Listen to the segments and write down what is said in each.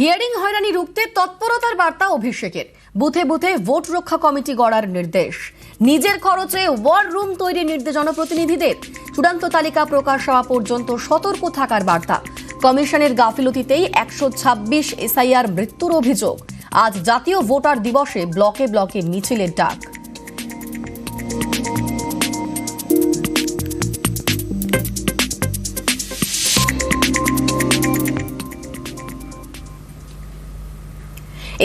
Hearing হয়রানি রুখতে তৎপরতার বার্তা অভিষেকের। বুথে বুথে ভোট রক্ষা কমিটি গড়ার নির্দেশ। নিজের খরচে ওয়ার রুম তৈরির নির্দেশ জনপ্রতিনিধিদের। চূড়ান্ত তালিকা প্রকাশ হওয়া পর্যন্ত সতর্ক থাকার বার্তা। কমিশনের গাফিলতিতেই 126 এসআইআর মৃত্যুর অভিযোগ। আজ জাতীয় ভোটার দিবসে ব্লকে ব্লকে মিছিলের ডাক।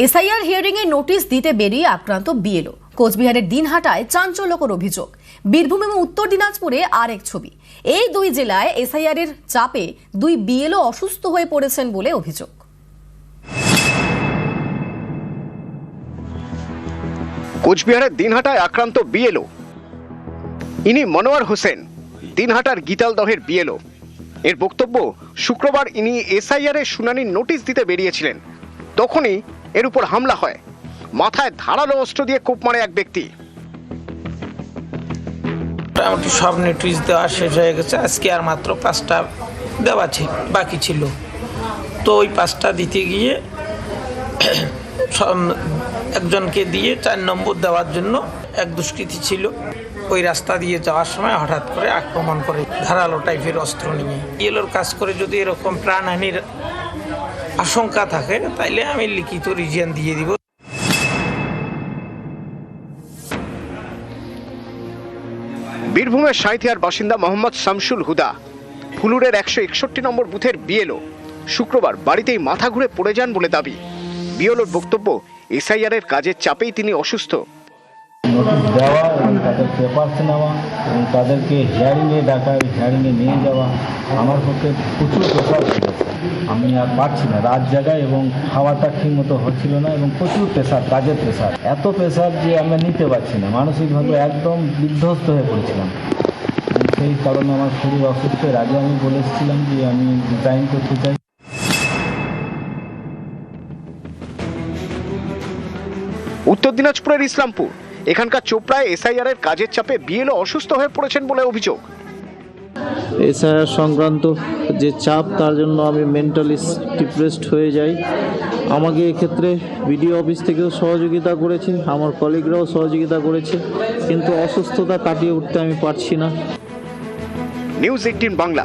এসআইআর হিয়ারিং এ নোটিশ দিতে বেরিয়ে আক্রান্ত বিএলও। কোচবিহারের দিনহাটায় চাঞ্চল্যকর অভিযোগ। বীরভূম এবং উত্তর দিনাজপুরে আরেক ছবি। এই দুই জেলায় এসআইআর এর চাপে দুই বিএলও অসুস্থ হয়ে পড়েছেন বলে অভিযোগ। কোচবিহারের দিনহাটায় আক্রান্ত বিএলও। ইনি মনোয়ার হোসেন, দিনহাটার গীতালদহের বিএলও। এর বক্তব্য, শুক্রবার ইনি এসআইআর এর শুনানির নোটিশ দিতে বেরিয়েছিলেন। তখনই এর উপর হামলা হয়। মাথায় ধারালো অস্ত্র দিয়ে কোপ মারে এক ব্যক্তি। মোটামুটি সব নোটিশ দেওয়া শেষ হয়ে গেছে। আজকে আর মাত্র 5টা দেওয়া বাকি ছিল। তো ওই 5টা দিতে গিয়ে একজনকে দিয়ে 4 নম্বর দেওয়ার জন্য এক দুষ্কৃতী ছিল। ওই রাস্তা দিয়ে যাওয়ার সময় হঠাৎ করে আক্রমণ করে ধারালো টাইপের অস্ত্র নিয়ে। বিএলওর কাজ করে যদি এরকম প্রাণহানির আশঙ্কা থাকে তাইলে আমি লিখিত রিজিয়ন দিয়ে দিব। বীরভূমের সাঁইথিয়ার বাসিন্দা মোহাম্মদ শামসুল হুদা, ফুলুরের 161 নম্বর বুথের বিএলও। শুক্রবার বাড়িতেই মাথা ঘুরে পড়ে যান বলে দাবি। বিএলওর বক্তব্য, এসআইআর এর কাজের চাপেই তিনি অসুস্থ। নোটিশ দেওয়া এবং তাদের পেপারস নেওয়া এবং তাদেরকে হিয়ারিংয়ে ডাকা, হিয়ারিংয়ে নিয়ে যাওয়া আমার পক্ষে প্রচুর প্রেশার হয়ে গেছে। আমি আর পারছি না, রাত জায়গায় এবং খাওয়াটা ঠিক মতো হচ্ছিল না এবং প্রচুর প্রেশার, কাজের প্রেশার, এত প্রেশার যে আমরা নিতে পারছি না। মানসিকভাবে একদম বিধ্বস্ত হয়ে পড়েছিলাম। সেই কারণে আমার শরীর অসুস্থ। এর আগে আমি বলেছিলাম যে আমি রিজাইন করতে চাই। উত্তর দিনাজপুরের ইসলামপুর, এখানকার চোপড়ায় এসআইআর এর কাজের চাপে বিএলও অসুস্থ হয়ে পড়েছেন বলে অভিযোগ। এসআইআর সংক্রান্ত যে চাপ, তার জন্য আমি মেন্টালি ডিপ্রেসড হয়ে যাই। আমাকে এক্ষেত্রে বিডিও অফিস থেকেও সহযোগিতা করেছে, আমার কলিগরাও সহযোগিতা করেছে, কিন্তু অসুস্থতা কাটিয়ে উঠতে আমি পারছি না। নিউজ 18 বাংলা।